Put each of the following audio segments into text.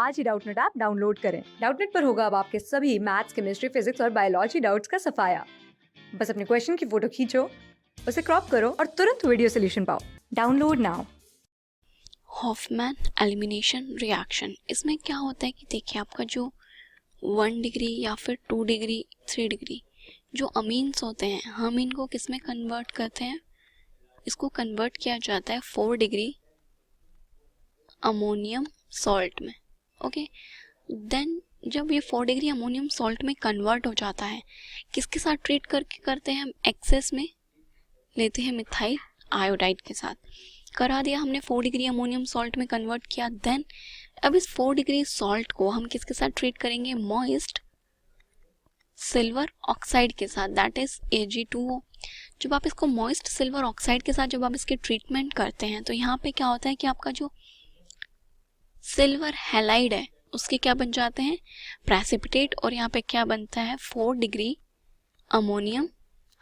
आज ही Doubtnut app download करें। Doubtnut पर होगा अब आपके सभी मैथ्स, केमिस्ट्री, फिजिक्स और बायोलॉजी डाउट्स का सफाया। बस अपने क्वेश्चन की फोटो खींचो, उसे क्रॉप करो और तुरंत वीडियो सोल्यूशन पाओ। Download now. Hoffmann elimination reaction, इसमें क्या होता है कि देखिए आपका जो 1 डिग्री या फिर 2 डिग्री 3 डिग्री जो अमीन्स होते हैं, हम इनको किस में कन्वर्ट करते हैं, इसको कन्वर्ट किया जाता है 4 डिग्री अमोनियम सॉल्ट में। ओके, देन जब ये 4 डिग्री अमोनियम सॉल्ट में कन्वर्ट हो जाता है, किसके साथ ट्रीट करके करते हैं हम, एक्सेस में लेते हैं मिथाइल आयोडाइड के साथ। करा दिया हमने, 4 डिग्री अमोनियम सॉल्ट में कन्वर्ट किया। देन अब इस 4 डिग्री सॉल्ट को हम किसके साथ ट्रीट करेंगे, मॉइस्ट सिल्वर ऑक्साइड के साथ, दैट इज Ag2O। जब आप इसको मॉइस्ट सिल्वर ऑक्साइड के साथ जब आप इसकी ट्रीटमेंट करते हैं तो यहाँ पे क्या होता है कि आपका जो सिल्वर हैलाइड है उसके क्या बन जाते हैं, प्रेसिपिटेट, और यहाँ पे क्या बनता है, 4 degree ammonium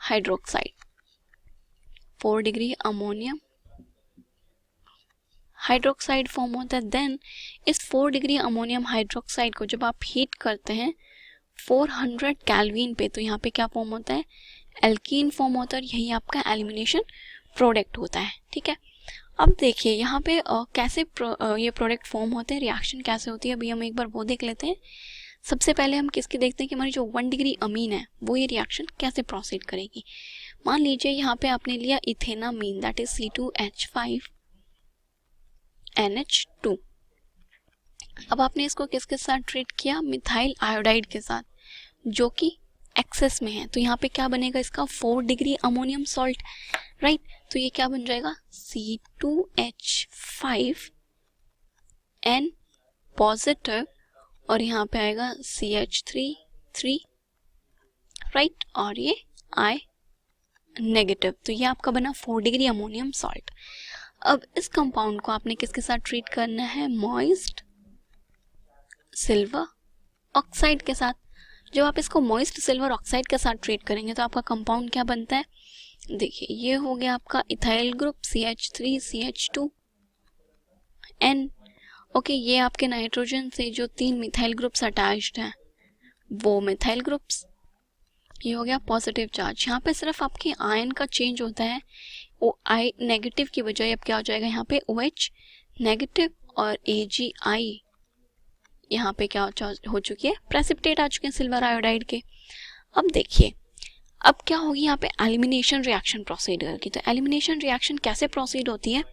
hydroxide. 4 degree ammonium hydroxide form होता है। देन इस 4 डिग्री अमोनियम हाइड्रोक्साइड को जब आप हीट करते हैं 400 केल्विन पे, तो यहाँ पे क्या फॉर्म होता है, एल्कीन फॉर्म होता है, और यही आपका एलिमिनेशन प्रोडक्ट होता है। ठीक है, अब देखिए यहाँ पे कैसे ये प्रोडक्ट फॉर्म होते हैं, रिएक्शन कैसे होती है, अभी हम एक बार वो देख लेते हैं। सबसे पहले हम किसकी देखते हैं कि हमारी जो 1 डिग्री अमीन है वो ये रिएक्शन कैसे प्रोसीड करेगी। मान लीजिए यहाँ पे आपने लिया इथेनामीन, दैट इज C2H5NH2। अब आपने इसको किसके साथ ट्रीट किया, मिथाइल आयोडाइड के साथ, जो कि एक्सेस में है। तो यहाँ पे क्या बनेगा इसका, 4 डिग्री अमोनियम सॉल्ट, राइट। तो ये क्या बन जाएगा, C2H5N पॉजिटिव, और यहाँ पे आएगा CH3 राइट, और ये I नेगेटिव। तो ये आपका बना 4 डिग्री अमोनियम सॉल्ट। अब इस कंपाउंड को आपने किसके साथ ट्रीट करना है, मॉइस्ट सिल्वर ऑक्साइड के साथ। जब आप इसको मॉइस्ट सिल्वर ऑक्साइड के साथ ट्रीट करेंगे तो आपका कंपाउंड क्या बनता है, देखिए ये हो गया आपका इथाइल ग्रुप CH3CH2N। ओके, ये आपके नाइट्रोजन से जो 3 मिथाइल ग्रुप्स अटैच्ड हैं वो मिथाइल ग्रुप्स, ये हो गया पॉजिटिव चार्ज। यहाँ पे सिर्फ आपके आयन का चेंज होता है, वो I नेगेटिव की बजाय अब क्या हो जाएगा यहाँ पे OH नेगेटिव, और AgI यहाँ पे क्या हो चुकी है, प्रेसिपिटेट आ चुके हैं सिल्वर आयोडाइड के। अब देखिए अब क्या होगी, यहाँ पे एलिमिनेशन रिएक्शन प्रोसीड करके। तो एलिमिनेशन रिएक्शन कैसे प्रोसीड होती है,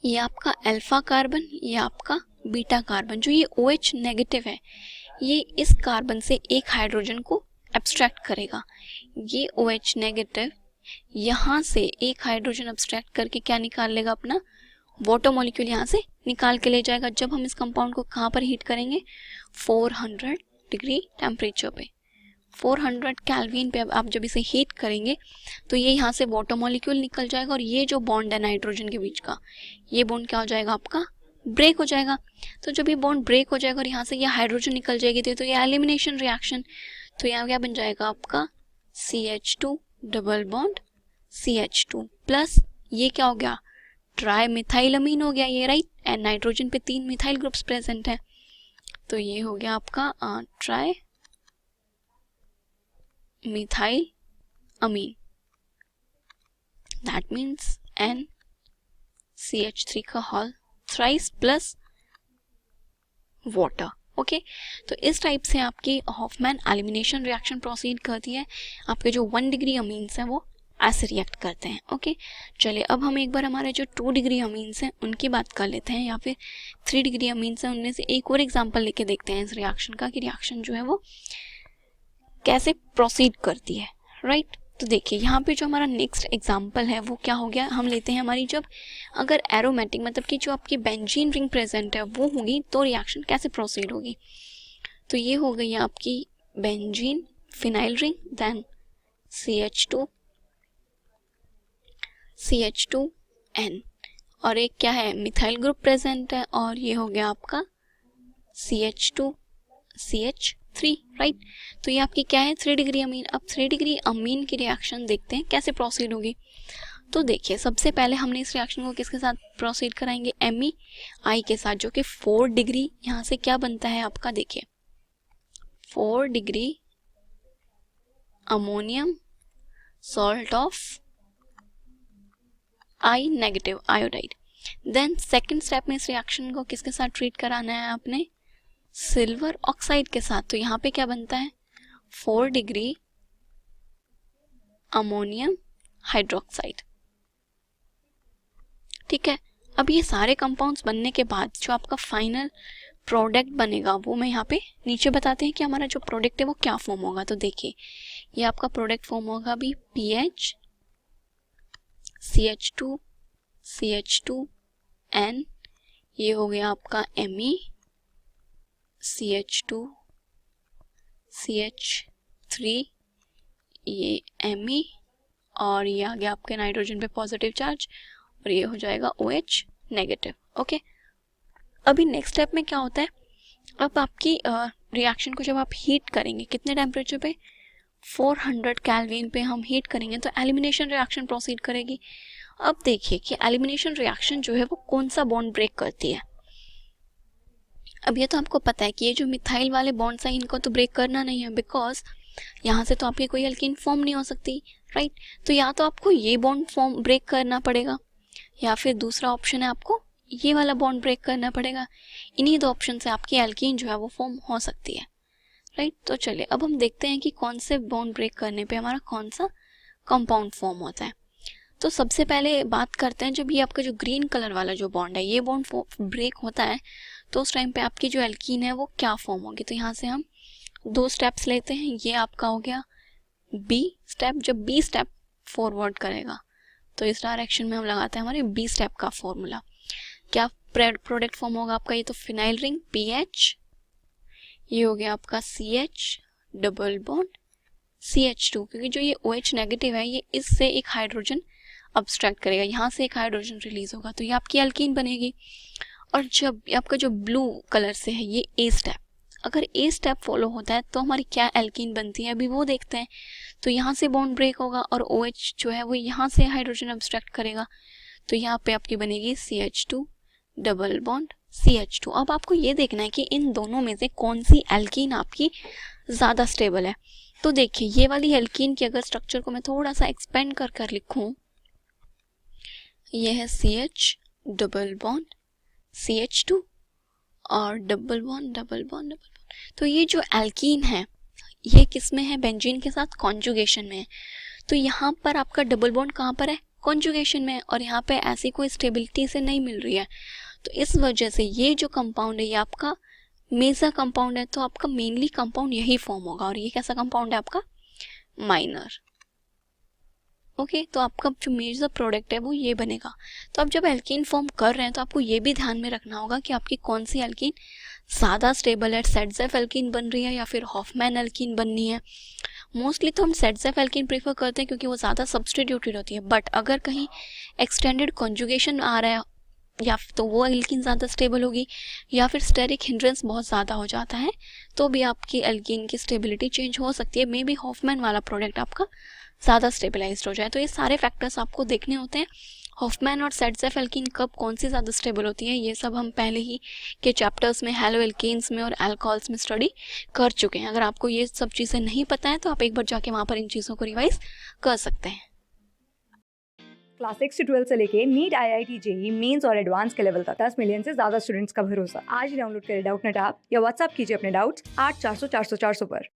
ये आपका अल्फा कार्बन, ये आपका बीटा कार्बन, जो ये OH नेगेटिव है, ये इस कार्बन से एक हाइड्रोजन को एब्स्ट्रैक्ट करेगा। ये OH नेगेटिव यहाँ से एक हाइड्रोजन एब्स्ट्रैक्ट करके क्या निकाल लेगा, अपना वाटर मॉलिक्यूल यहाँ से निकाल के ले जाएगा। जब हम इस कंपाउंड को कहाँ पर हीट करेंगे, 400 डिग्री टेम्परेचर पे, 400 केल्विन पे आप जब इसे हीट करेंगे तो ये यहाँ से वाटर मॉलिक्यूल निकल जाएगा, और ये जो बॉन्ड है नाइट्रोजन के बीच का, ये बॉन्ड क्या हो जाएगा, आपका ब्रेक हो जाएगा। तो जब ये बॉन्ड ब्रेक हो जाएगा और यहाँ से ये हाइड्रोजन निकल जाएगी, तो ये एलिमिनेशन रिएक्शन। तो यहाँ क्या बन जाएगा आपका CH2 double bond CH2 plus, ये क्या हो गया, ट्राई मिथाइलमीन हो गया ये, राइट, एंड नाइट्रोजन पे 3 मिथाइल ग्रुप्स प्रेजेंट है, तो ये हो गया आपका tri methyl amine, that means NCH3 का whole thrice plus water. Okay, तो इस टाइप से आपकी हॉफमैन एलिमिनेशन रिएक्शन प्रोसीड करती है। आपके जो 1 डिग्री अमीन्स हैं वो ऐसे रिएक्ट करते हैं। ओके, चलिए अब हम एक बार हमारे जो 2 डिग्री अमीन्स हैं उनकी बात कर लेते हैं, या फिर 3 डिग्री अमीन्स हैं उनमें से एक और एग्जांपल लेके देखते हैं इस रिएक्शन का, कि रिएक्शन जो है वो कैसे प्रोसीड करती है, राइट। तो देखिए यहाँ पे जो हमारा नेक्स्ट एग्जांपल है वो क्या हो गया, हम लेते हैं हमारी जब अगर एरोमेटिक मतलब कि जो आपकी बेंजीन रिंग प्रेजेंट है वो होगी तो रिएक्शन कैसे प्रोसीड होगी। तो ये हो गई आपकी benzene phenyl ring, then CH2N, और एक क्या है, मिथाइल ग्रुप प्रेजेंट है, और ये हो गया आपका CH2CH3, राइट। तो ये आपकी क्या है, 3 डिग्री अमीन। अब 3 डिग्री अमीन की रिएक्शन देखते हैं कैसे प्रोसीड होगी। तो देखिए सबसे पहले हमने इस रिएक्शन को किसके साथ प्रोसीड कराएंगे, MEI के साथ, जो कि 4 डिग्री यहाँ से क्या बनता है आपका, देखिए 4 degree ammonium salt of I negative iodide. Then second step में इस रिएक्शन को किसके साथ ट्रीट कराना है आपने, सिल्वर ऑक्साइड के साथ। तो यहाँ पे क्या बनता है, 4 डिग्री अमोनियम हाइड्रोक्साइड। ठीक है, अब ये सारे कंपाउंड्स बनने के बाद जो आपका फाइनल प्रोडक्ट बनेगा वो मैं यहाँ पे नीचे बताते हैं कि हमारा जो प्रोडक्ट है वो क्या फॉर्म होगा। तो देखिए ये आपका प्रोडक्ट फॉर्म होगा अभी PH CH2 CH2N, ये हो गया आपका Me CH2 CH3, ये Me, और ये आ गया आपके नाइट्रोजन पे पॉजिटिव चार्ज, और ये हो जाएगा OH नेगेटिव। ओके, अभी नेक्स्ट स्टेप में क्या होता है, अब आपकी रिएक्शन को जब आप हीट करेंगे, कितने टेम्परेचर पे, 400 केल्विन पे हम हीट करेंगे तो एलिमिनेशन रिएक्शन प्रोसीड करेगी। अब देखिए कि एलिमिनेशन रिएक्शन जो है वो कौन सा बॉन्ड ब्रेक करती है। अब ये तो आपको पता है कि ये जो मिथाइल वाले बॉन्ड्स हैं इनको तो ब्रेक करना नहीं है, बिकॉज यहाँ से तो आपकी कोई एल्कीन फॉर्म नहीं हो सकती, राइट। तो या तो आपको ये बॉन्ड फॉर्म ब्रेक करना पड़ेगा, या फिर दूसरा ऑप्शन है आपको ये वाला बॉन्ड ब्रेक करना पड़ेगा। इन्हीं दो ऑप्शन से आपकी एल्कीन जो है वो फॉर्म हो सकती है, राइट। तो चलिए अब हम देखते हैं कि कौन से बॉन्ड ब्रेक करने पे हमारा कौन सा कंपाउंड फॉर्म होता है। तो सबसे पहले बात करते हैं, जब ये आपका जो ग्रीन कलर वाला जो बॉन्ड है ये बॉन्ड ब्रेक होता है तो उस टाइम पे आपकी जो एल्कीन है वो क्या फॉर्म होगी। तो यहाँ से हम 2 स्टेप्स लेते हैं, ये आपका हो गया B स्टेप। जब B स्टेप फॉरवर्ड करेगा तो इस डायरेक्शन में हम लगाते हैं हमारे B स्टेप का फॉर्मूला। क्या प्रोडक्ट फॉर्म होगा आपका, ये तो फिनाइल रिंग PH, ये हो गया आपका CH डबल बॉन्ड CH2, क्योंकि जो ये OH नेगेटिव है ये इससे एक हाइड्रोजन अब्स्ट्रैक्ट करेगा, यहाँ से एक हाइड्रोजन रिलीज होगा तो ये आपकी एल्कीन बनेगी। और जब आपका जो ब्लू कलर से है ये A स्टेप, अगर A स्टेप फॉलो होता है तो हमारी क्या एल्कीन बनती है अभी वो देखते हैं। तो यहाँ से बॉन्ड ब्रेक होगा और OH जो है वो यहाँ से हाइड्रोजन अब्स्ट्रैक्ट करेगा, तो यहाँ पे आपकी बनेगी CH2 डबल बॉन्ड CH2। अब आपको ये देखना है कि इन दोनों में से कौन सी एल्कीन आपकी ज़्यादा स्टेबल है। तो देखिए ये वाली एल्कीन की अगर स्ट्रक्चर को मैं थोड़ा सा एक्सपेंड कर लिखूं, ये है CH डबल बॉन्ड CH2 और double bond double bond double bond. तो ये जो एल्कीन है ये किस में है, बेंजीन के साथ कॉन्जुगेशन में है। तो यहाँ पर आपका डबल बॉन्ड कहाँ पर है, कॉन्जुगेशन में है, और यहाँ पे ऐसी कोई स्टेबिलिटी से नहीं मिल रही है। तो इस वजह से ये जो कंपाउंड है ये आपका मेजर कंपाउंड है, तो आपका मेनली कंपाउंड यही फॉर्म होगा। और ये कैसा कंपाउंड है आपका, माइनर। ओके, तो आपका जो मेजर प्रोडक्ट है वो ये बनेगा। तो आप जब एल्कीन फॉर्म कर रहे हैं तो आपको ये भी ध्यान में रखना होगा कि आपकी कौन सी एल्कीन ज़्यादा स्टेबल है, सेडजेफ एल्कीन बन रही है या फिर हॉफमैन एल्कीन बननी है। मोस्टली तो हम सेडजेफ एल्कीन प्रीफर करते हैं क्योंकि वो ज़्यादा सब्स्टिट्यूटेड होती है, बट अगर कहीं एक्सटेंडेड कॉन्जुगेशन आ रहा है या तो वो एल्कीन ज़्यादा स्टेबल होगी, या फिर स्टेरिक हिंड्रेंस बहुत ज़्यादा हो जाता है तो भी आपकी एल्कीन की स्टेबिलिटी चेंज हो सकती है। मे बी हॉफमैन वाला प्रोडक्ट आपका ज़्यादा स्टेबलाइज्ड हो जाए। तो ये सारे फैक्टर्स आपको देखने होते हैं। हॉफमैन और सेडजेफ एल्कीन कब कौन सी ज़्यादा स्टेबल होती है ये सब हम पहले ही के चैप्टर्स में हैलो एल्केन्स में और अल्कोहल्स में स्टडी कर चुके हैं। अगर आपको ये सब चीज़ें नहीं पता है तो आप एक बार जाके वहाँ पर इन चीज़ों को रिवाइज कर सकते हैं। क्लास 6 से 12 से लेके नीट IIT JEE मेंस और एडवांस के लेवल तक 10 मिलियन से ज्यादा स्टूडेंट्स का भरोसा। आज ही डाउनलोड करें डाउटनेट ऐप या व्हाट्सएप कीजिए अपने डाउट्स 8400 400 400 पर।